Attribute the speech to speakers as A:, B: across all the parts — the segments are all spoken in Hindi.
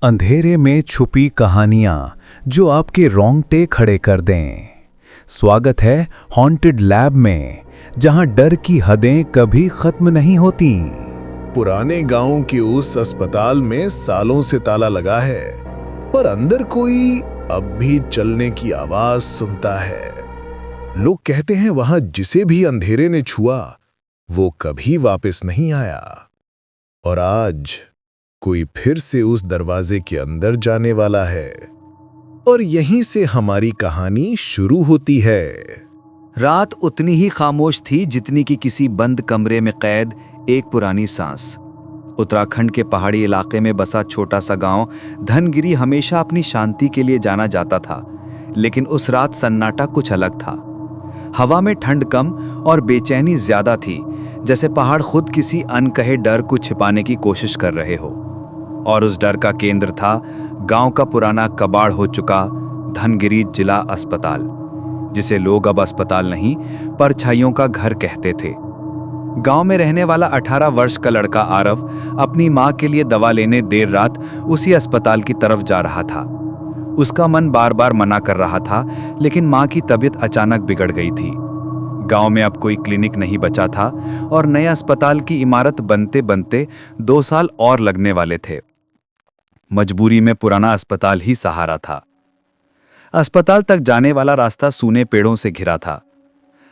A: अंधेरे में छुपी कहानियां जो आपके रोंगटे खड़े कर दें। स्वागत है हॉन्टेड लैब में, जहां डर की हदें कभी खत्म नहीं होती।
B: पुराने गांव के उस अस्पताल में सालों से ताला लगा है, पर अंदर कोई अब भी चलने की आवाज सुनता है। लोग कहते हैं वहां जिसे भी अंधेरे ने छुआ वो कभी वापस नहीं आया। और आज कोई फिर से उस दरवाजे के अंदर जाने वाला है, और यहीं से हमारी कहानी शुरू होती है।
C: रात उतनी ही खामोश थी जितनी कि किसी बंद कमरे में कैद एक पुरानी सांस। उत्तराखंड के पहाड़ी इलाके में बसा छोटा सा गांव धनगिरी हमेशा अपनी शांति के लिए जाना जाता था, लेकिन उस रात सन्नाटा कुछ अलग था। हवा में ठंड कम और बेचैनी ज्यादा थी, जैसे पहाड़ खुद किसी अनकहे डर को छिपाने की कोशिश कर रहे हो। और उस डर का केंद्र था गांव का पुराना कबाड़ हो चुका धनगिरी जिला अस्पताल, जिसे लोग अब अस्पताल नहीं परछाइयों का घर कहते थे। गांव में रहने वाला 18 वर्ष का लड़का आरव अपनी मां के लिए दवा लेने देर रात उसी अस्पताल की तरफ जा रहा था। उसका मन बार बार मना कर रहा था, लेकिन मां की तबीयत अचानक बिगड़ गई थी। गांव में अब कोई क्लिनिक नहीं बचा था और नए अस्पताल की इमारत बनते बनते 2 साल और लगने वाले थे। मजबूरी में पुराना अस्पताल ही सहारा था। अस्पताल तक जाने वाला रास्ता सूने पेड़ों से घिरा था।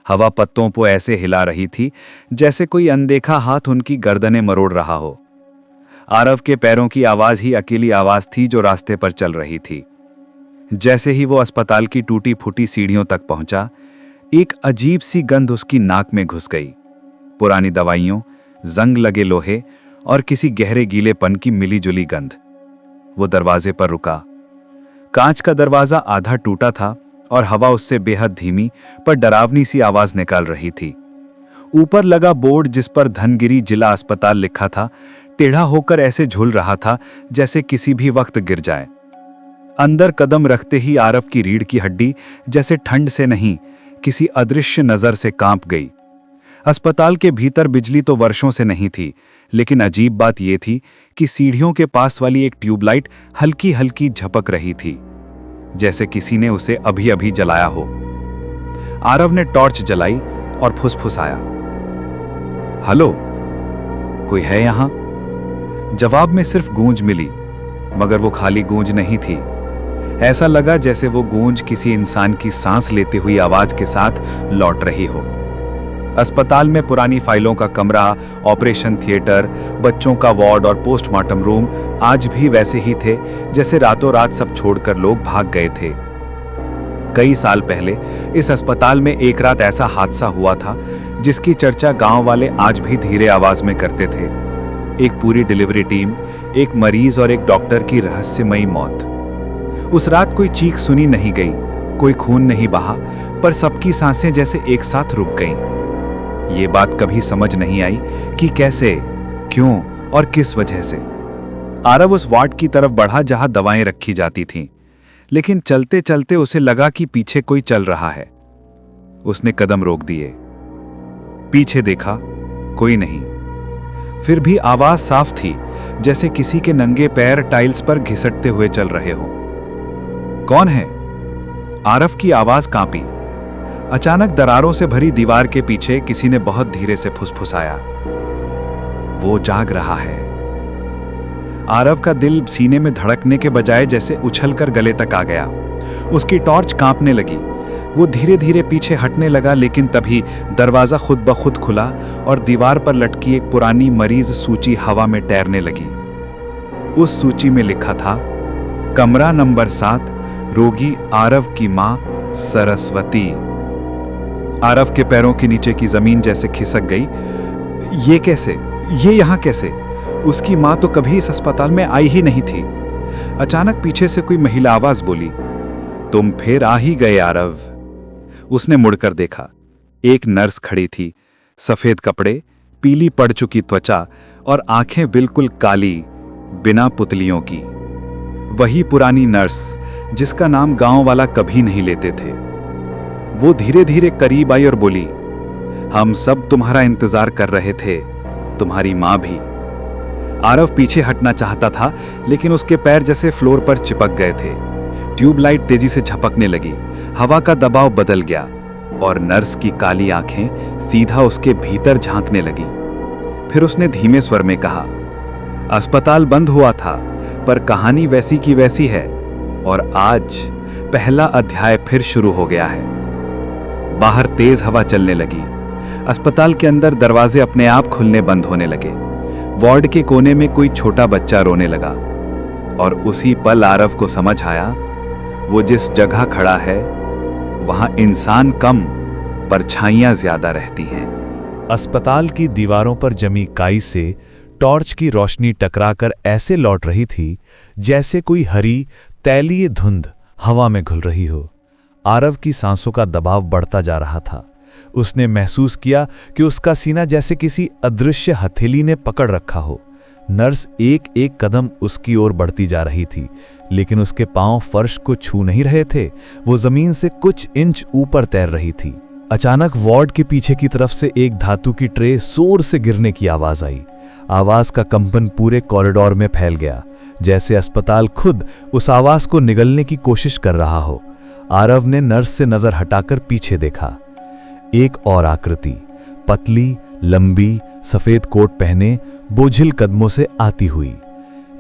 C: हवा पत्तों को ऐसे हिला रही थी जैसे कोई अनदेखा हाथ उनकी गर्दनें मरोड़ रहा हो। आरव के पैरों की आवाज ही अकेली आवाज थी जो रास्ते पर चल रही थी। जैसे ही वो अस्पताल की टूटी फूटी सीढ़ियों तक पहुंचा, एक अजीब सी गंध उसकी नाक में घुस गई। पुरानी दवाइयों, जंग लगे लोहे और किसी गहरे गीलेपन की मिलीजुली गंध। वो दरवाजे पर रुका। कांच का दरवाजा आधा टूटा था और हवा उससे बेहद धीमी पर डरावनी सी आवाज निकाल रही थी। ऊपर लगा बोर्ड जिस पर धनगिरी जिला अस्पताल लिखा था, टेढ़ा होकर ऐसे झूल रहा था जैसे किसी भी वक्त गिर जाए। अंदर कदम रखते ही आरव की रीढ़ की हड्डी जैसे ठंड से नहीं, किसी अदृश्य नजर से कांप गई। अस्पताल के भीतर बिजली तो वर्षों से नहीं थी, लेकिन अजीब बात यह थी कि सीढ़ियों के पास वाली एक ट्यूबलाइट हल्की हल्की झपक रही थी, जैसे किसी ने उसे अभी अभी जलाया हो। आरव ने टॉर्च जलाई और फुसफुसाया, हेलो, कोई है यहां? जवाब में सिर्फ गूंज मिली, मगर वो खाली गूंज नहीं थी। ऐसा लगा जैसे वो गूंज किसी इंसान की सांस लेते हुई आवाज के साथ लौट रही हो। अस्पताल में पुरानी फाइलों का कमरा, ऑपरेशन थिएटर, बच्चों का वार्ड और पोस्टमार्टम रूम आज भी वैसे ही थे जैसे रातों रात सब छोड़कर लोग भाग गए थे। कई साल पहले इस अस्पताल में एक रात ऐसा हादसा हुआ था जिसकी चर्चा गांव वाले आज भी धीरे आवाज में करते थे। एक पूरी डिलीवरी टीम, एक मरीज और एक डॉक्टर की रहस्यमयी मौत। उस रात कोई चीख सुनी नहीं गई, कोई खून नहीं बहा, पर सबकी सांसें जैसे एक साथ रुक गईं। ये बात कभी समझ नहीं आई कि कैसे, क्यों और किस वजह से। आरव उस वार्ड की तरफ बढ़ा जहां दवाएं रखी जाती थीं, लेकिन चलते चलते उसे लगा कि पीछे कोई चल रहा है। उसने कदम रोक दिए। पीछे देखा, कोई नहीं। फिर भी आवाज साफ थी, जैसे किसी के नंगे पैर टाइल्स पर घिसटते हुए चल रहे हो। कौन है? आरव की आवाज कांपी। अचानक दरारों से भरी दीवार के पीछे किसी ने बहुत धीरे से फुसफुसाया, वो जाग रहा है। आरव का दिल सीने में धड़कने के बजाय जैसे उछलकर गले तक आ गया। उसकी टॉर्च कांपने लगी। वो धीरे धीरे पीछे हटने लगा, लेकिन तभी दरवाजा खुद ब खुद खुला और दीवार पर लटकी एक पुरानी मरीज सूची हवा में तैरने लगी। उस सूची में लिखा था, कमरा नंबर 7, रोगी आरव की मां सरस्वती। आरव के पैरों के नीचे की जमीन जैसे खिसक गई। ये कैसे? ये यहां कैसे? उसकी मां तो कभी इस अस्पताल में आई ही नहीं थी। अचानक पीछे से कोई महिला आवाज बोली, तुम फिर आ ही गए आरव। उसने मुड़कर देखा। एक नर्स खड़ी थी, सफेद कपड़े, पीली पड़ चुकी त्वचा और आंखें बिल्कुल काली, बिना पुतलियों की। वही पुरानी नर्स जिसका नाम गांव वाला कभी नहीं लेते थे। वो धीरे धीरे करीब आई और बोली, हम सब तुम्हारा इंतजार कर रहे थे, तुम्हारी मां भी। आरव पीछे हटना चाहता था, लेकिन उसके पैर जैसे फ्लोर पर चिपक गए थे। ट्यूबलाइट तेजी से झपकने लगी, हवा का दबाव बदल गया और नर्स की काली आंखें सीधा उसके भीतर झांकने लगी। फिर उसने धीमे स्वर में कहा, अस्पताल बंद हुआ था, पर कहानी वैसी की वैसी है और आज पहला अध्याय फिर शुरू हो गया है। बाहर तेज हवा चलने लगी। अस्पताल के अंदर दरवाजे अपने आप खुलने बंद होने लगे। वार्ड के कोने में कोई छोटा बच्चा रोने लगा और उसी पल आरव को समझ आया, वो जिस जगह खड़ा है वहां इंसान कम, परछाइयां ज्यादा रहती हैं।
A: अस्पताल की दीवारों पर जमी काई से टॉर्च की रोशनी टकराकर ऐसे लौट रही थी जैसे कोई हरी तैलीय धुंध हवा में घुल रही हो। आरव की सांसों का दबाव बढ़ता जा रहा था। उसने महसूस किया कि उसका सीना जैसे किसी अदृश्य हथेली ने पकड़ रखा हो। नर्स एक एक कदम उसकी ओर बढ़ती जा रही थी, लेकिन उसके पांव फर्श को छू नहीं रहे थे। वो जमीन से कुछ इंच ऊपर तैर रही थी। अचानक वार्ड के पीछे की तरफ से एक धातु की ट्रे जोर से गिरने की आवाज आई। आवाज का कंपन पूरे कॉरिडोर में फैल गया, जैसे अस्पताल खुद उस आवाज को निगलने की कोशिश कर रहा हो। आरव ने नर्स से नजर हटाकर पीछे देखा। एक और आकृति, पतली, लंबी, सफेद कोट पहने, बोझिल कदमों से आती हुई।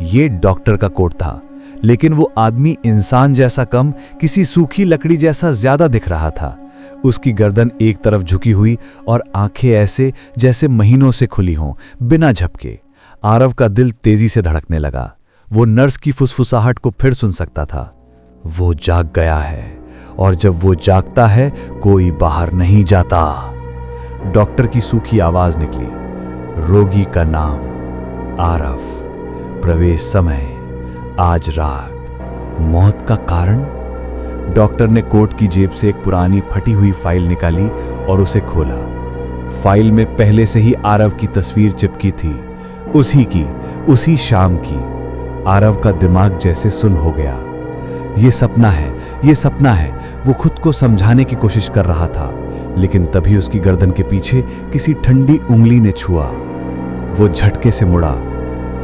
A: ये डॉक्टर का कोट था, लेकिन वो आदमी इंसान जैसा कम, किसी सूखी लकड़ी जैसा ज्यादा दिख रहा था। उसकी गर्दन एक तरफ झुकी हुई और आंखें ऐसे जैसे महीनों से खुली हों, बिना झपके। आरव का दिल तेजी से धड़कने लगा। वो नर्स की फुसफुसाहट को फिर सुन सकता था। वो जाग गया है, और जब वो जागता है कोई बाहर नहीं जाता। डॉक्टर की सूखी आवाज निकली, रोगी का नाम आरव, प्रवेश समय आज रात, मौत का कारण। डॉक्टर ने कोट की जेब से एक पुरानी फटी हुई फाइल निकाली और उसे खोला। फाइल में पहले से ही आरव की तस्वीर चिपकी थी, उसी शाम की। आरव का दिमाग जैसे सुन्न हो गया। ये सपना है, वो खुद को समझाने की कोशिश कर रहा था, लेकिन तभी उसकी गर्दन के पीछे किसी ठंडी उंगली ने छुआ। वो झटके से मुड़ा,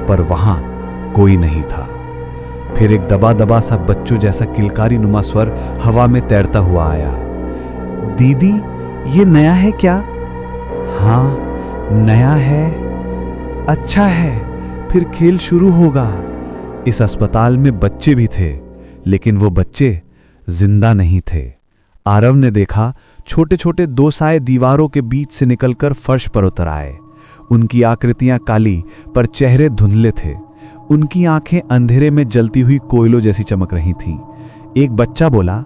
A: पर वहां कोई नहीं था। फिर एक दबा सा बच्चों जैसा किलकारी नुमा स्वर हवा में तैरता हुआ आया, दीदी ये नया है क्या? हाँ नया है। अच्छा है, फिर खेल शुरू होगा। इस अस्पताल में बच्चे भी थे, लेकिन वो बच्चे जिंदा नहीं थे। आरव ने देखा छोटे छोटे दो साए दीवारों के बीच से निकलकर फर्श पर उतर आए। उनकी आकृतियां काली, पर चेहरे धुंधले थे। उनकी आंखें अंधेरे में जलती हुई कोयलों जैसी चमक रही थीं। एक बच्चा बोला,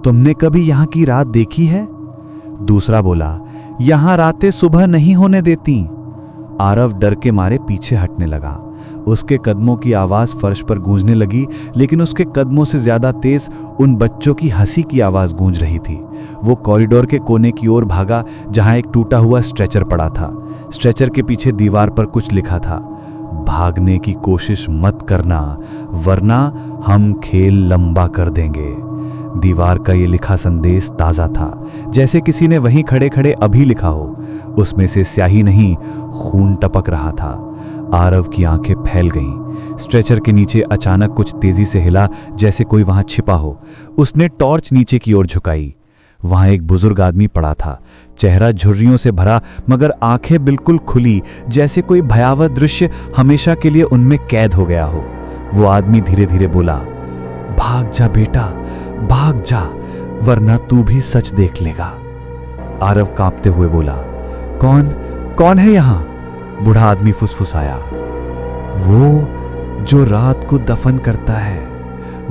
A: तुमने कभी यहां की रात देखी है? दूसरा बोला, यहां रातें सुबह नहीं होने देती। आरव डर के मारे पीछे हटने लगा। उसके कदमों की आवाज फर्श पर गूंजने लगी, लेकिन उसके कदमों से ज्यादा तेज उन बच्चों की हंसी की आवाज गूंज रही थी। वो कॉरिडोर के कोने की ओर भागा, जहां एक टूटा हुआ स्ट्रेचर पड़ा था। स्ट्रेचर के पीछे दीवार पर कुछ लिखा था, भागने की कोशिश मत करना, वरना हम खेल लंबा कर देंगे। दीवार का ये लिखा संदेश ताजा था, जैसे किसी ने वहीं खड़े खड़े अभी लिखा हो। उसमें से स्याही नहीं, खून टपक रहा था। आरव की आंखें फैल गईं। स्ट्रेचर के नीचे अचानक कुछ तेजी से हिला, जैसे कोई वहां छिपा हो। उसने टॉर्च नीचे की ओर झुकाई। वहां एक बुजुर्ग आदमी पड़ा था, चेहरा झुर्रियों से भरा, मगर आंखें बिल्कुल खुली, जैसे कोई भयावह दृश्य हमेशा के लिए उनमें कैद हो गया हो। वो आदमी धीरे धीरे बोला, भाग जा बेटा, भाग जा, वरना तू भी सच देख लेगा। आरव कांपते हुए बोला, कौन है यहां? बूढ़ा आदमी फुसफुसाया, वो जो रात को दफन करता है,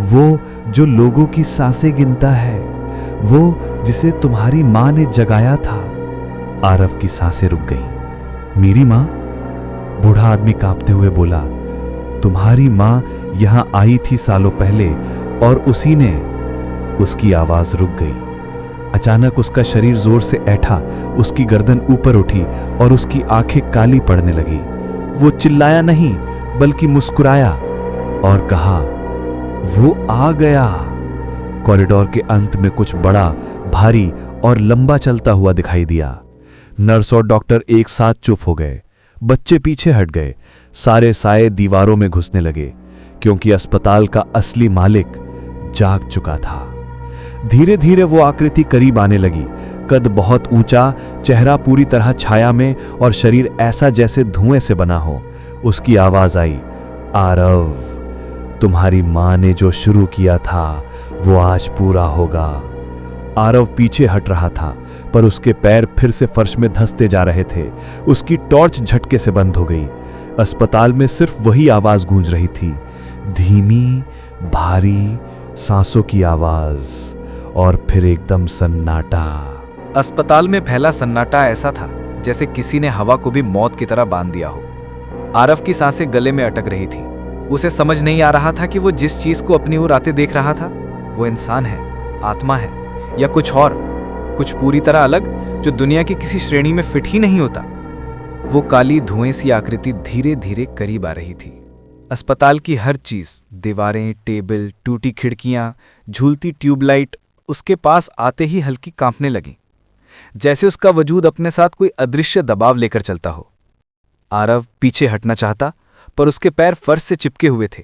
A: वो जो लोगों की सांसें गिनता है, वो जिसे तुम्हारी मां ने जगाया था। आरव की सांसें रुक गईं। मेरी मां? बूढ़ा आदमी कांपते हुए बोला, तुम्हारी मां यहां आई थी सालों पहले, और उसी ने। उसकी आवाज रुक गई। अचानक उसका शरीर जोर से ऐठा, उसकी गर्दन ऊपर उठी और उसकी आंखें काली पड़ने लगी। वो चिल्लाया नहीं, बल्कि मुस्कुराया और कहा, वो आ गया। कॉरिडोर के अंत में कुछ बड़ा, भारी और लंबा चलता हुआ दिखाई दिया। नर्स और डॉक्टर एक साथ चुप हो गए। बच्चे पीछे हट गए। सारे साए दीवारों में घुसने लगे, क्योंकि अस्पताल का असली मालिक जाग चुका था। धीरे धीरे वो आकृति करीब आने लगी। कद बहुत ऊंचा, चेहरा पूरी तरह छाया में और शरीर ऐसा जैसे धुएं से बना हो। उसकी आवाज आई, आरव, तुम्हारी मां ने जो शुरू किया था वो आज पूरा होगा। आरव पीछे हट रहा था, पर उसके पैर फिर से फर्श में धंसते जा रहे थे। उसकी टॉर्च झटके से बंद हो गई। अस्पताल में सिर्फ वही आवाज गूंज रही थी, धीमी, भारी सांसों की आवाज, और फिर एकदम सन्नाटा।
C: अस्पताल में फैला सन्नाटा ऐसा था जैसे किसी ने हवा को भी मौत की तरह बांध दिया हो। आरव की सांसें गले में अटक रही थी। उसे समझ नहीं आ रहा था कि वो जिस चीज को अपनी ओर आते देख रहा था वो इंसान है, आत्मा है, या कुछ और, कुछ पूरी तरह अलग, जो दुनिया की किसी श्रेणी में फिट ही नहीं होता। वो काली धुएं सी आकृति धीरे धीरे करीब आ रही थी। अस्पताल की हर चीज, दीवारें, टेबल, टूटी खिड़कियां, झूलती ट्यूबलाइट, उसके पास आते ही हल्की कांपने लगी, जैसे उसका वजूद अपने साथ कोई अदृश्य दबाव लेकर चलता हो। आरव पीछे हटना चाहता, पर उसके पैर फर्श से चिपके हुए थे,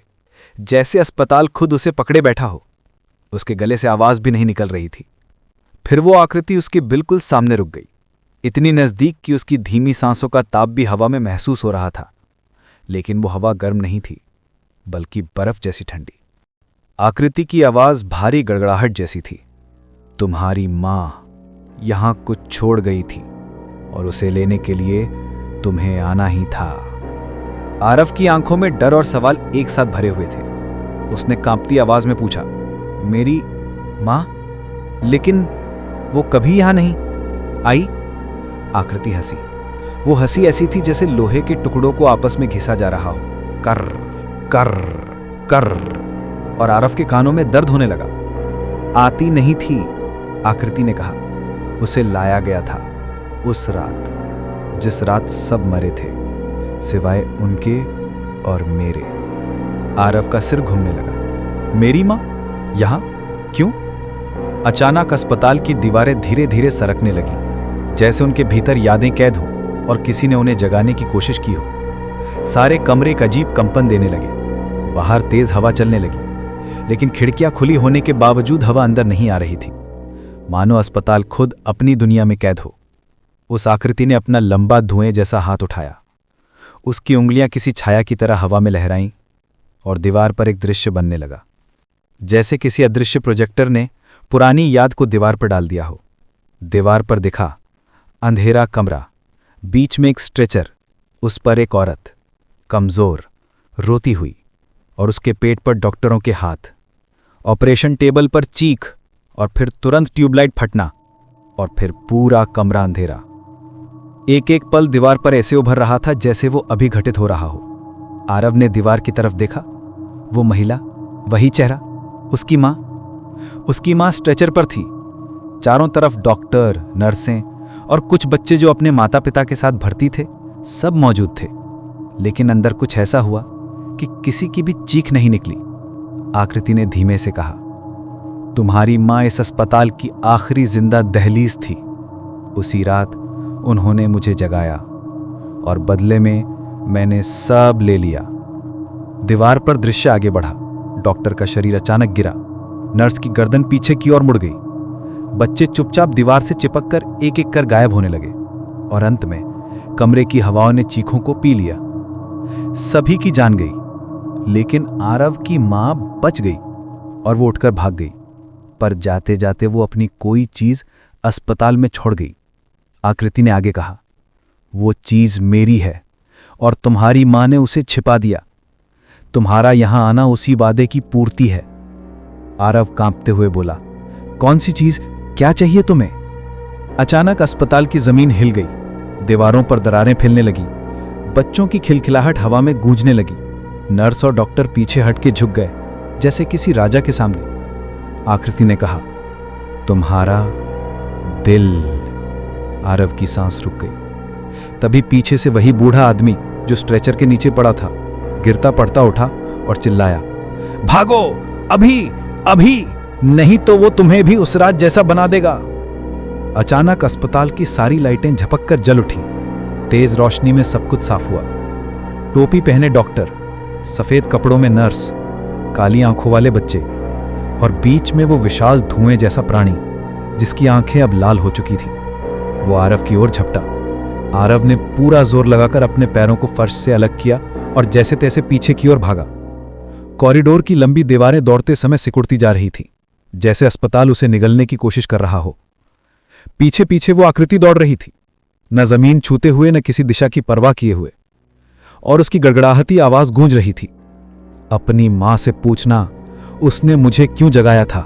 C: जैसे अस्पताल खुद उसे पकड़े बैठा हो। उसके गले से आवाज भी नहीं निकल रही थी। फिर वो आकृति उसके बिल्कुल सामने रुक गई, इतनी नजदीक कि उसकी धीमी सांसों का ताप भी हवा में महसूस हो रहा था। लेकिन वो हवा गर्म नहीं थी, बल्कि बर्फ जैसी ठंडी। आकृति की आवाज भारी गड़गड़ाहट जैसी थी। तुम्हारी मां यहां कुछ छोड़ गई थी और उसे लेने के लिए तुम्हें आना ही था। आरव की आंखों में डर और सवाल एक साथ भरे हुए थे। उसने कांपती आवाज में पूछा, मेरी मां? लेकिन वो कभी यहां नहीं आई। आकृति हंसी। वो हंसी ऐसी थी जैसे लोहे के टुकड़ों को आपस में घिसा जा रहा हो, कर कर कर, और आरव के कानों में दर्द होने लगा। आती नहीं थी, आकृति ने कहा। उसे लाया गया था उस रात, जिस रात सब मरे थे, सिवाय उनके और मेरे। आरव का सिर घूमने लगा। मेरी मां यहां क्यों? अचानक अस्पताल की दीवारें धीरे धीरे सरकने लगी, जैसे उनके भीतर यादें कैद हो और किसी ने उन्हें जगाने की कोशिश की हो। सारे कमरे एक अजीब कंपन देने लगे। बाहर तेज हवा चलने लगी, लेकिन खिड़कियां खुली होने के बावजूद हवा अंदर नहीं आ रही थी, मानो अस्पताल खुद अपनी दुनिया में कैद हो। उस आकृति ने अपना लंबा धुएं जैसा हाथ उठाया। उसकी उंगलियां किसी छाया की तरह हवा में लहराईं और दीवार पर एक दृश्य बनने लगा, जैसे किसी अदृश्य प्रोजेक्टर ने पुरानी याद को दीवार पर डाल दिया हो। दीवार पर दिखा अंधेरा कमरा, बीच में एक स्ट्रेचर, उस पर एक औरत, कमजोर, रोती हुई, और उसके पेट पर डॉक्टरों के हाथ। ऑपरेशन टेबल पर चीख, और फिर तुरंत ट्यूबलाइट फटना, और फिर पूरा कमरा अंधेरा। एक एक पल दीवार पर ऐसे उभर रहा था जैसे वो अभी घटित हो रहा हो। आरव ने दीवार की तरफ देखा। वो महिला, वही चेहरा, उसकी मां। उसकी मां स्ट्रेचर पर थी। चारों तरफ डॉक्टर, नर्सें और कुछ बच्चे जो अपने माता पिता के साथ भर्ती थे, सब मौजूद थे। लेकिन अंदर कुछ ऐसा हुआ कि किसी की भी चीख नहीं निकली। आकृति ने धीमे से कहा, तुम्हारी मां इस अस्पताल की आखिरी जिंदा दहलीज थी। उसी रात उन्होंने मुझे जगाया और बदले में मैंने सब ले लिया। दीवार पर दृश्य आगे बढ़ा। डॉक्टर का शरीर अचानक गिरा। नर्स की गर्दन पीछे की ओर मुड़ गई। बच्चे चुपचाप दीवार से चिपककर एक एक कर गायब होने लगे, और अंत में कमरे की हवाओं ने चीखों को पी लिया। सभी की जान गई, लेकिन आरव की मां बच गई और वो उठकर भाग गई। पर जाते जाते वो अपनी कोई चीज अस्पताल में छोड़ गई। आकृति ने आगे कहा, वो चीज मेरी है और तुम्हारी मां ने उसे छिपा दिया। तुम्हारा यहां आना उसी वादे की पूर्ति है। आरव कांपते हुए बोला, कौन सी चीज? क्या चाहिए तुम्हें? अचानक अस्पताल की जमीन हिल गई। दीवारों पर दरारें फैलने लगी। बच्चों की खिलखिलाहट हवा में गूंजने लगी। नर्स और डॉक्टर पीछे हटके झुक गए, जैसे किसी राजा के सामने। आकृति ने कहा, तुम्हारा दिल। आरव की सांस रुक गई। तभी पीछे से वही बूढ़ा आदमी जो स्ट्रेचर के नीचे पड़ा था, गिरता पड़ता उठा और चिल्लाया, भागो अभी अभी, नहीं तो वो तुम्हें भी उस रात जैसा बना देगा। अचानक अस्पताल की सारी लाइटें झपक कर जल उठी। तेज रोशनी में सब कुछ साफ हुआ।
D: टोपी पहने डॉक्टर, सफेद कपड़ों में नर्स, काली आंखों वाले बच्चे और बीच में वो विशाल धुएं जैसा प्राणी जिसकी आंखें अब लाल हो चुकी थीं। वो आरव की ओर झपटा। आरव ने पूरा जोर लगाकर अपने पैरों को फर्श से अलग किया और जैसे तैसे पीछे की ओर भागा। कॉरिडोर की लंबी दीवारें दौड़ते समय सिकुड़ती जा रही थी, जैसे अस्पताल उसे निगलने की कोशिश कर रहा हो। पीछे पीछे वो आकृति दौड़ रही थी, न जमीन छूते हुए न किसी दिशा की परवाह किए हुए, और उसकी गड़गड़ाहती आवाज गूंज रही थी, अपनी मां से पूछना उसने मुझे क्यों जगाया था।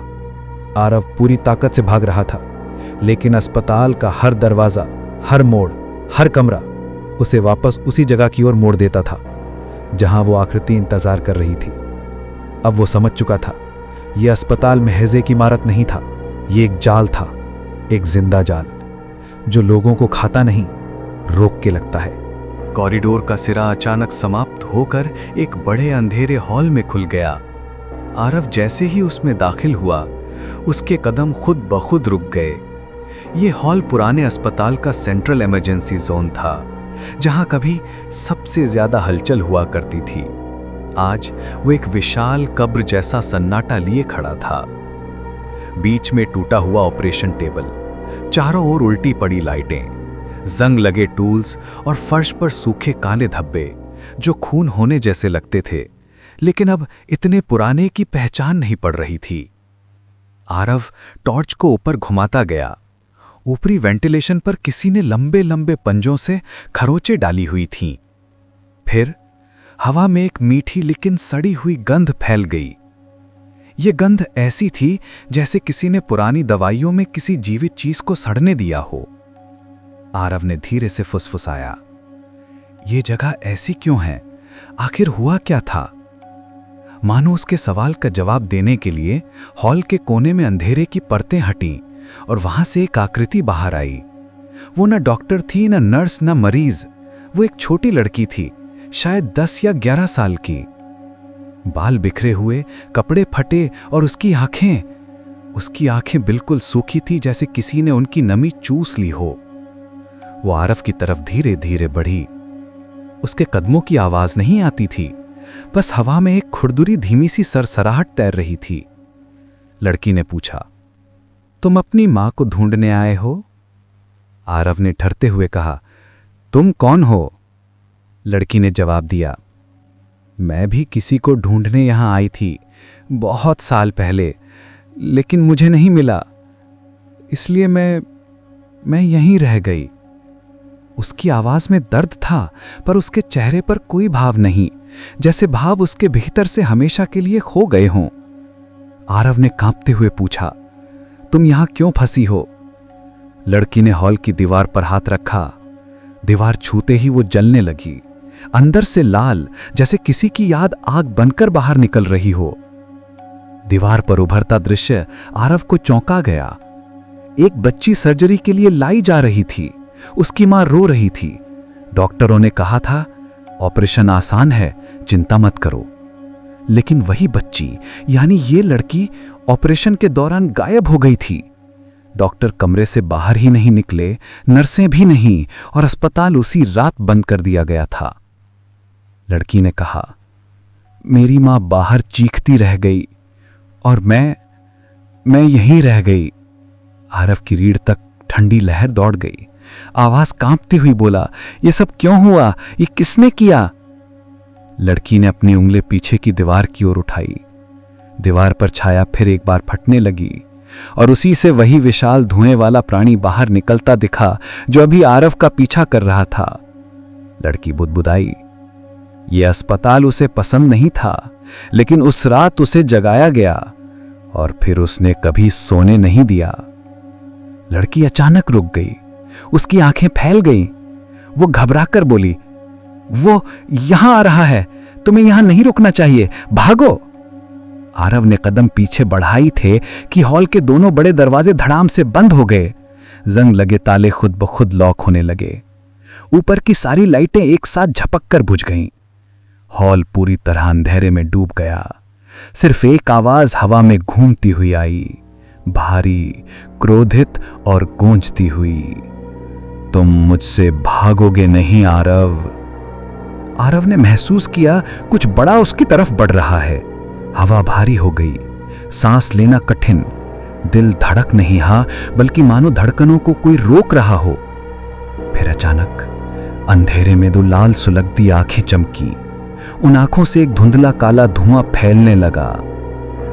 D: आरव पूरी ताकत से भाग रहा था, लेकिन अस्पताल का हर दरवाजा, हर मोड़, हर कमरा उसे वापस उसी जगह की ओर मोड़ देता था जहां वो आकृति इंतजार कर रही थी। अब वो समझ चुका था, यह अस्पताल महज एक इमारत नहीं था, ये एक जाल था, एक जिंदा जाल जो लोगों को खाता नहीं, रोक के लगता है।
C: कॉरिडोर का सिरा अचानक समाप्त होकर एक बड़े अंधेरे हॉल में खुल गया। आरव जैसे ही उसमें दाखिल हुआ, उसके कदम खुद ब खुद रुक गए। ये हॉल पुराने अस्पताल का सेंट्रल इमरजेंसी जोन था, जहां कभी सबसे ज्यादा हलचल हुआ करती थी। आज वो एक विशाल कब्र जैसा सन्नाटा लिए खड़ा था। बीच में टूटा हुआ ऑपरेशन टेबल, चारों ओर उल्टी पड़ी लाइटें, जंग लगे टूल्स और फर्श पर सूखे काले धब्बे जो खून होने जैसे लगते थे, लेकिन अब इतने पुराने की पहचान नहीं पड़ रही थी। आरव टॉर्च को ऊपर घुमाता गया। ऊपरी वेंटिलेशन पर किसी ने लंबे लंबे पंजों से खरोंचे डाली हुई थीं। फिर हवा में एक मीठी लेकिन सड़ी हुई गंध फैल गई। ये गंध ऐसी थी जैसे किसी ने पुरानी दवाइयों में किसी जीवित चीज को सड़ने दिया हो। आरव ने धीरे से फुसफुसाया, ये जगह ऐसी क्यों है? आखिर हुआ क्या था? मानो उसके सवाल का जवाब देने के लिए हॉल के कोने में अंधेरे की परतें हटीं और वहां से एक आकृति बाहर आई। वो न डॉक्टर थी, न नर्स, न मरीज। वो एक छोटी लड़की थी, शायद 10 या 11 साल की। बाल बिखरे हुए, कपड़े फटे और उसकी आंखें बिल्कुल सूखी थी, जैसे किसी ने उनकी नमी चूस ली हो। वो आरव की तरफ धीरे धीरे बढ़ी। उसके कदमों की आवाज नहीं आती थी, बस हवा में एक खुरदुरी धीमी सी सरसराहट तैर रही थी। लड़की ने पूछा, तुम अपनी मां को ढूंढने आए हो? आरव ने ठरते हुए कहा, तुम कौन हो? लड़की ने जवाब दिया, मैं भी किसी को ढूंढने यहां आई थी, बहुत साल पहले, लेकिन मुझे नहीं मिला, इसलिए मैं यहीं रह गई। उसकी आवाज में दर्द था, पर उसके चेहरे पर कोई भाव नहीं, जैसे भाव उसके भीतर से हमेशा के लिए खो गए हों। आरव ने कांपते हुए पूछा, तुम यहां क्यों फंसी हो? लड़की ने हॉल की दीवार पर हाथ रखा। दीवार छूते ही वो जलने लगी, अंदर से लाल, जैसे किसी की याद आग बनकर बाहर निकल रही हो। दीवार पर उभरता दृश्य आरव को चौंका गया। एक बच्ची सर्जरी के लिए लाई जा रही थी, उसकी मां रो रही थी। डॉक्टरों ने कहा था, ऑपरेशन आसान है, चिंता मत करो। लेकिन वही बच्ची, यानी ये लड़की, ऑपरेशन के दौरान गायब हो गई थी। डॉक्टर कमरे से बाहर ही नहीं निकले, नर्सें भी नहीं, और अस्पताल उसी रात बंद कर दिया गया था। लड़की ने कहा, मेरी मां बाहर चीखती रह गई और मैं यहीं रह गई। आरव की रीढ़ तक ठंडी लहर दौड़ गई। आवाज कांपती हुई बोला, ये सब क्यों हुआ? ये किसने किया? लड़की ने अपनी उंगली पीछे की दीवार की ओर उठाई। दीवार पर छाया फिर एक बार फटने लगी और उसी से वही विशाल धुएं वाला प्राणी बाहर निकलता दिखा जो अभी आरव का पीछा कर रहा था। लड़की बुदबुदाई। यह अस्पताल उसे पसंद नहीं था, लेकिन उस रात उसे जगाया गया और फिर उसने कभी सोने नहीं दिया। लड़की अचानक रुक गई, उसकी आंखें फैल गईं। वो घबराकर बोली, वो यहां आ रहा है, तुम्हें यहां नहीं रुकना चाहिए, भागो। आरव ने कदम पीछे बढ़ाई थे कि हॉल के दोनों बड़े दरवाजे धड़ाम से बंद हो गए। जंग लगे ताले खुद ब खुद लॉक होने लगे। ऊपर की सारी लाइटें एक साथ झपक कर बुझ गईं। हॉल पूरी तरह अंधेरे में डूब गया। सिर्फ एक आवाज हवा में घूमती हुई आई, भारी, क्रोधित और गूंजती हुई, तुम मुझसे भागोगे नहीं आरव।
D: आरव ने महसूस किया कुछ बड़ा उसकी तरफ बढ़ रहा है। हवा भारी हो गई, सांस लेना कठिन, दिल धड़क नहीं हा बल्कि मानो धड़कनों को कोई रोक रहा हो। फिर अचानक अंधेरे में दो लाल सुलगती आंखें चमकी। उन आंखों से एक धुंधला काला धुआं फैलने लगा।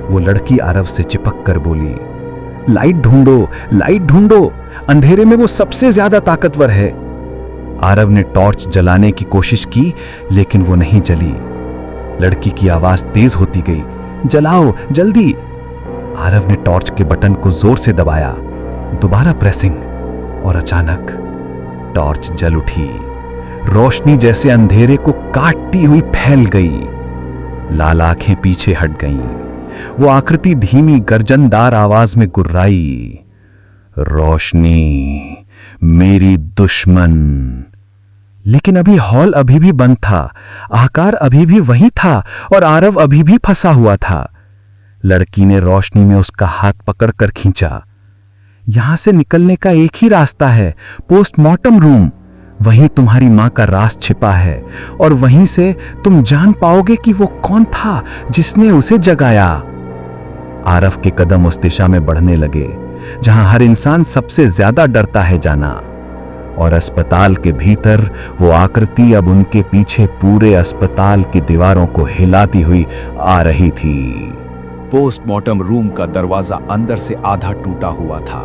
D: वो लड़की आरव से चिपक कर बोली, लाइट ढूंढो, लाइट ढूंढो, अंधेरे में वो सबसे ज्यादा ताकतवर है। आरव ने टॉर्च जलाने की कोशिश की लेकिन वो नहीं जली। लड़की की आवाज तेज होती गई, जलाओ जल्दी। आरव ने टॉर्च के बटन को जोर से दबाया, दोबारा प्रेसिंग, और अचानक टॉर्च जल उठी। रोशनी जैसे अंधेरे को काटती हुई फैल गई। लाल आंखें पीछे हट गईं। वो आकृति धीमी गर्जनदार आवाज में गुर्राई, रोशनी मेरी दुश्मन। लेकिन अभी हॉल अभी भी बंद था, आकार अभी भी वही था और आरव अभी भी फंसा हुआ था। लड़की ने रोशनी में उसका हाथ पकड़कर खींचा। यहां से निकलने का एक ही रास्ता है, पोस्टमार्टम रूम। वहीं तुम्हारी मां का राज छिपा है और वहीं से तुम जान पाओगे कि वो कौन था जिसने उसे जगाया। आरव के कदम उस दिशा में बढ़ने लगे जहां हर इंसान सबसे ज्यादा डरता है जाना। और अस्पताल के भीतर वो आकृति अब उनके पीछे पूरे अस्पताल की दीवारों को हिलाती हुई आ रही थी।
C: पोस्टमार्टम रूम का दरवाजा अंदर से आधा टूटा हुआ था,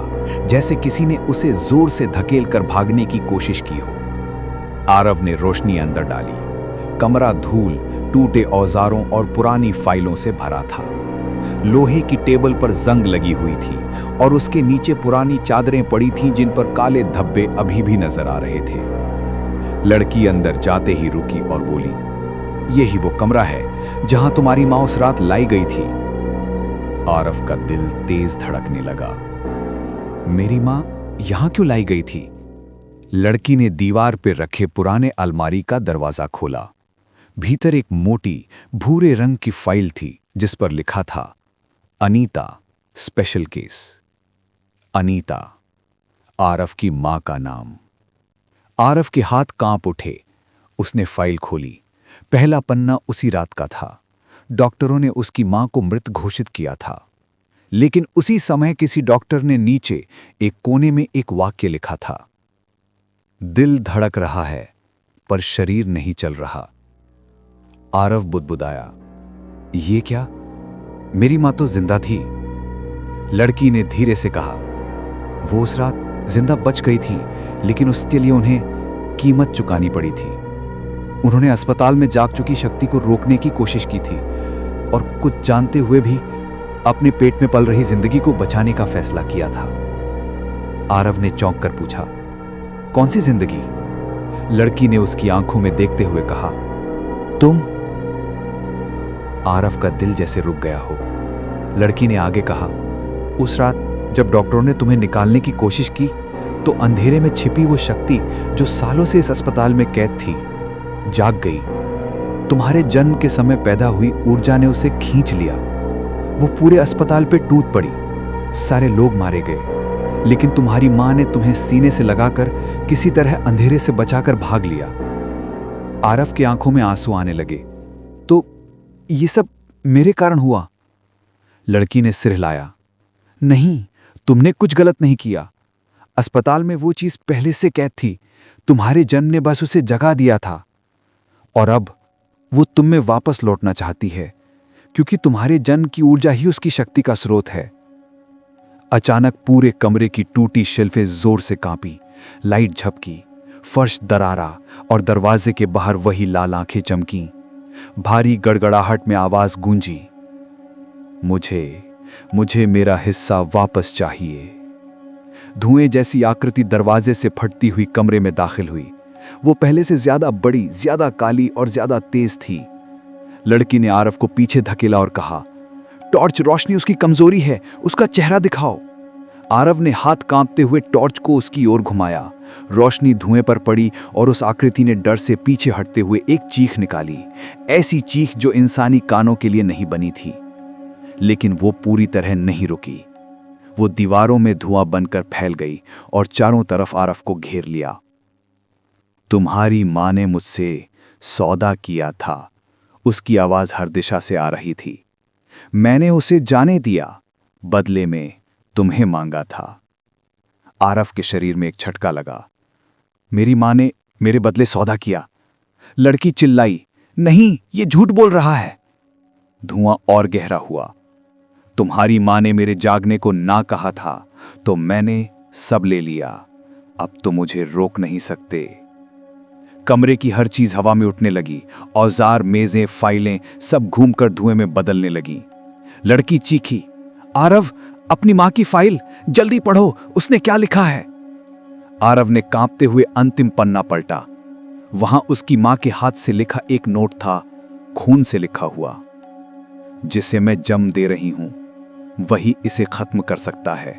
C: जैसे किसी ने उसे जोर से धकेलकर भागने की कोशिश की हो। आरव ने रोशनी अंदर डाली। कमरा धूल, टूटे औजारों और पुरानी फाइलों से भरा था। लोहे की टेबल पर जंग लगी हुई थी और उसके नीचे पुरानी चादरें पड़ी थीं जिन पर काले धब्बे अभी भी नजर आ रहे थे। लड़की अंदर जाते ही रुकी और बोली, यही वो कमरा है जहां तुम्हारी मां उस रात लाई गई थी। आरव का दिल तेज धड़कने लगा। मेरी मां यहां क्यों लाई गई थी? लड़की ने दीवार पर रखे पुराने अलमारी का दरवाजा खोला। भीतर एक मोटी भूरे रंग की फाइल थी जिस पर लिखा था, अनीता स्पेशल केस। अनीता, आरव की मां का नाम। आरव के हाथ कांप उठे। उसने फाइल खोली। पहला पन्ना उसी रात का था। डॉक्टरों ने उसकी मां को मृत घोषित किया था, लेकिन उसी समय किसी डॉक्टर ने नीचे एक कोने में एक वाक्य लिखा था, दिल धड़क रहा है पर शरीर नहीं चल रहा। आरव बुदबुदाया, ये क्या? मेरी मां तो जिंदा थी। लड़की ने धीरे से कहा, वो उस रात जिंदा बच गई थी, लेकिन उसके लिए उन्हें कीमत चुकानी पड़ी थी। उन्होंने अस्पताल में जाग चुकी शक्ति को रोकने की कोशिश की थी और कुछ जानते हुए भी अपने पेट में पल रही जिंदगी को बचाने का फैसला किया था। आरव ने चौंक कर पूछा, कौन सी जिंदगी? लड़की ने उसकी आंखों में देखते हुए कहा, तुम। आरव का दिल जैसे रुक गया हो। लड़की ने आगे कहा, उस रात जब डॉक्टरों ने तुम्हें निकालने की कोशिश की तो अंधेरे में छिपी वो शक्ति जो सालों से इस अस्पताल में कैद थी, जाग गई। तुम्हारे जन्म के समय पैदा हुई ऊर्जा ने उसे खींच लिया। वो पूरे अस्पताल पे टूट पड़ी। सारे लोग मारे गए, लेकिन तुम्हारी मां ने तुम्हें सीने से लगाकर किसी तरह अंधेरे से बचाकर भाग लिया। आरव की आंखों में आंसू आने लगे। तो ये सब मेरे कारण हुआ? लड़की ने सिर हिलाया, नहीं, तुमने कुछ गलत नहीं किया। अस्पताल में वो चीज पहले से कैद थी। तुम्हारे जन्म ने बस उसे जगा दिया था और अब वो तुम में वापस लौटना चाहती है, क्योंकि तुम्हारे जन्म की ऊर्जा ही उसकी शक्ति का स्रोत है। अचानक पूरे कमरे की टूटी शेल्फें जोर से कांपी, लाइट झपकी, फर्श दरारा और दरवाजे के बाहर वही लाल आंखें चमकी। भारी गड़गड़ाहट में आवाज गूंजी, मुझे मेरा हिस्सा वापस चाहिए। धुएं जैसी आकृति दरवाजे से फटती हुई कमरे में दाखिल हुई। वो पहले से ज्यादा बड़ी, ज्यादा काली और ज्यादा तेज थी। लड़की ने आरव को पीछे धकेला और कहा, टॉर्च रोशनी उसकी कमजोरी है, उसका चेहरा दिखाओ। आरव ने हाथ कांपते हुए टॉर्च को उसकी ओर घुमाया। रोशनी धुएं पर पड़ी और उस आकृति ने डर से पीछे हटते हुए एक चीख निकाली, ऐसी चीख जो इंसानी कानों के लिए नहीं बनी थी। लेकिन वो पूरी तरह नहीं रुकी। वो दीवारों में धुआं बनकर फैल गई और चारों तरफ आरव को घेर लिया। तुम्हारी मां ने मुझसे सौदा किया था, उसकी आवाज हर दिशा से आ रही थी। मैंने उसे जाने दिया, बदले में तुम्हें मांगा था। आरफ के शरीर में एक झटका लगा। मेरी मां ने मेरे बदले सौदा किया। लड़की चिल्लाई, नहीं, ये झूठ बोल रहा है। धुआं और गहरा हुआ। तुम्हारी मां ने मेरे जागने को ना कहा था, तो मैंने सब ले लिया। अब तो मुझे रोक नहीं सकते। कमरे की हर चीज हवा में उठने लगी। औजार, मेजें, फाइलें सब घूमकर धुएं में बदलने लगी। लड़की चीखी, आरव, अपनी मां की फाइल जल्दी पढ़ो, उसने क्या लिखा है। आरव ने कांपते हुए अंतिम पन्ना पलटा। वहां उसकी मां के हाथ से लिखा एक नोट था, खून से लिखा हुआ। जिसे मैं जन्म दे रही हूं, वही इसे खत्म कर सकता है।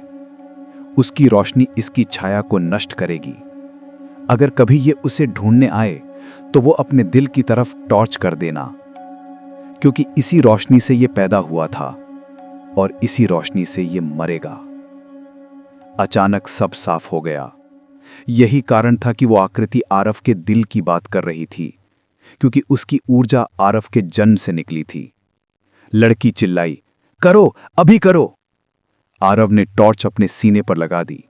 C: उसकी रोशनी इसकी छाया को नष्ट करेगी। अगर कभी ये उसे ढूंढने आए, तो वो अपने दिल की तरफ टॉर्च कर देना, क्योंकि इसी रोशनी से ये पैदा हुआ था और इसी रोशनी से ये मरेगा। अचानक सब साफ हो गया। यही कारण था कि वो आकृति आरव के दिल की बात कर रही थी, क्योंकि उसकी ऊर्जा आरव के जन्म से निकली थी। लड़की चिल्लाई, करो, अभी करो। आरव ने टॉर्च अपने सीने पर लगा दी।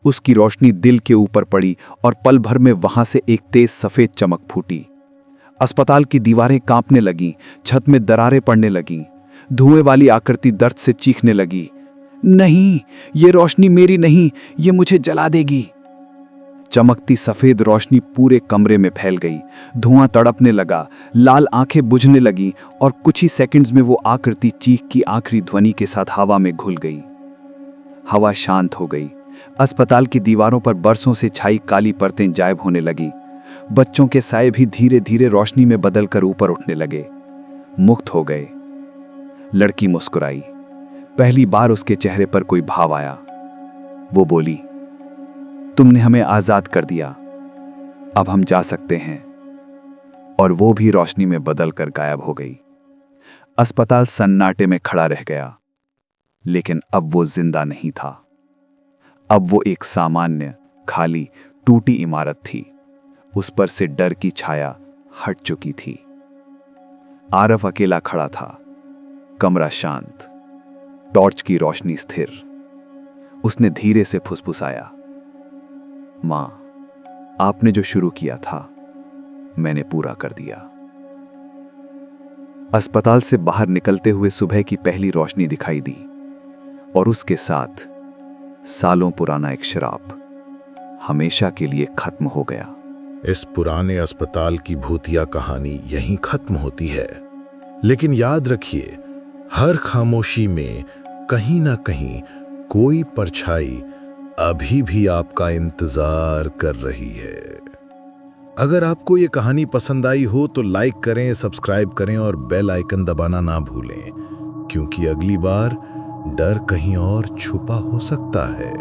C: उसकी रोशनी दिल के ऊपर पड़ी और पल भर में वहां से एक तेज सफेद चमक फूटी। अस्पताल की दीवारें कांपने लगीं, छत में दरारें पड़ने लगीं। धुएं वाली आकृति दर्द से चीखने लगी, नहीं, ये रोशनी मेरी नहीं, ये मुझे जला देगी। चमकती सफेद रोशनी पूरे कमरे में फैल गई। धुआं तड़पने लगा, लाल आंखें बुझने लगीं और कुछ ही सेकंड्स में वो आकृति चीख की आखिरी ध्वनि के साथ हवा में घुल गई। हवा शांत हो गई। अस्पताल की दीवारों पर बरसों से छाई काली परतें गायब होने लगी। बच्चों के साए भी धीरे धीरे रोशनी में बदलकर ऊपर उठने लगे, मुक्त हो गए। लड़की मुस्कुराई। पहली बार उसके चेहरे पर कोई भाव आया। वो बोली, तुमने हमें आजाद कर दिया, अब हम जा सकते हैं। और वो भी रोशनी में बदलकर गायब हो गई। अस्पताल सन्नाटे में खड़ा रह गया, लेकिन अब वो जिंदा नहीं था। अब वो एक सामान्य, खाली, टूटी इमारत थी। उस पर से डर की छाया हट चुकी थी। आरव अकेला खड़ा था, कमरा शांत, टॉर्च की रोशनी स्थिर। उसने धीरे से फुसफुसाया, मां, आपने जो शुरू किया था, मैंने पूरा कर दिया। अस्पताल से बाहर निकलते हुए सुबह की पहली रोशनी दिखाई दी, और उसके साथ सालों पुराना एक श्राप हमेशा के लिए खत्म हो गया।
B: इस पुराने अस्पताल की भूतिया कहानी यहीं खत्म होती है, लेकिन याद रखिए, हर खामोशी में कहीं ना कहीं कोई परछाई अभी भी आपका इंतजार कर रही है। अगर आपको ये कहानी पसंद आई हो तो लाइक करें, सब्सक्राइब करें और बेल आइकन दबाना ना भूलें, क्योंकि अगली बार डर कहीं और छुपा हो सकता है।